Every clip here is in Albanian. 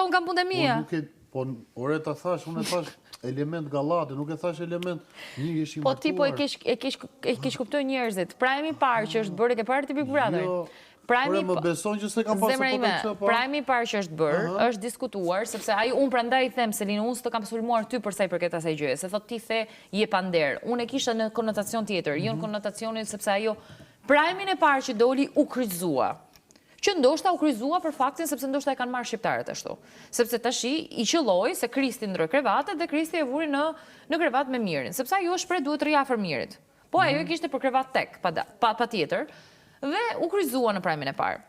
unë kam punë e mia. Po, ore ta thash, unë e thash element gallate, nuk e thash element një ish i Po ti po martuar. e kish kuptoj njerëzit. Prime i parë që është bërë, ke parë ti Big Brother? Ore, më beson që se kam pasur Zemra ime, prime i parë që është bërë, është diskutuar, sepse unë prandaj them, Selin, unë s'të kam sulmuar ty për sa i përket asaj gjëje, se thot ti the je pander. Unë e kisha në konotacion tjetër, jo në konotacionin sepse ajo prime-in e parë që doli u kryqëzua. Që ndoshta u kryqëzua për faktin sepse ndoshta e kanë marrë shqiptarët ashtu. Sepse tashi i qelloi se Kristi ndroi krevatet dhe Kristi e vuri në krevat me Mirin, sepse ajo shpreh duhet të rri afër Mirit. Po ajo e kishte për krevat tek, patjetër. Dhe u kryqëzua në prime-in e parë.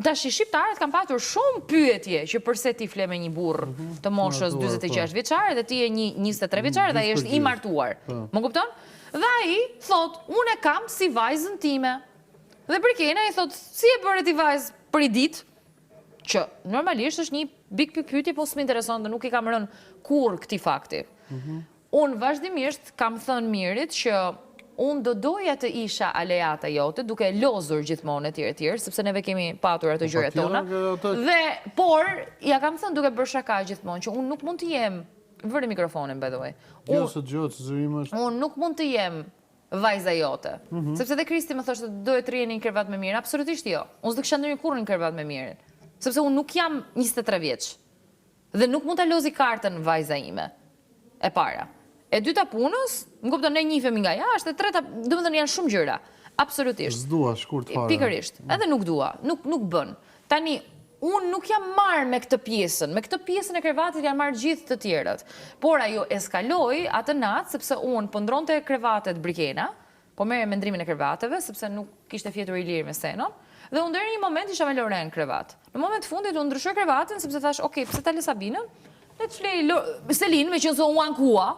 Tashi shqiptarët kanë patur shumë pyetje që përse ti fle me një burr të moshës 46 vjeçare dhe ti je një 23 vjeçare dhe ai është i martuar. Më kupton? Dhe ai thot, unë e kam si vajzën time. Dhe Brikena i thot, si e bëre ti vajzë për i ditë? Që normalisht është një big pyetje, po s'më intereson dhe nuk i kam rënë kur këtij fakti. Unë vazhdimisht kam thënë Mirit që unë do doja të isha aleata jote, duke lozur gjithmonë e tjerë, sepse neve kemi patur ato gjërat tona. Dhe, por, ja kam thënë duke bërë shaka gjithmonë, që unë nuk mund të jem, vëre mikrofonin, by the way. Unë nuk mund të jem vajza jote. Sepse dhe Kristi më thoshte doje të rrieni në krevat me Mirin. Absolutisht jo. Unë s'do kisha ndonjë kurrë në krevat me Mirin. Sepse unë nuk jam 23 vjeç. Dhe nuk mund ta lozi kartën vajza ime. E para. E dyta punës, më kupton, ne njihemi nga jashtë, e treta, domethënë janë shumë gjëra. Absolutisht. S'dua shkurt fare. Pikërisht. Edhe nuk dua, nuk bën. Tani unë nuk jam marrë me këtë pjesën. Me këtë pjesën e krevatit janë marrë gjithë të tjerët. Por ajo eskaloi atë natë sepse unë po ndronte krevatet Brikena, po merre mendrimin e krevateve sepse nuk kishte fjetur i lirë me Senon, dhe unë deri një moment isha me Loren krevat. Në moment të fundit unë ndryshoj krevatin sepse thash, "Ok, pse ta lë Sabinën? Le të flej Selin, me qenë se unë ankua,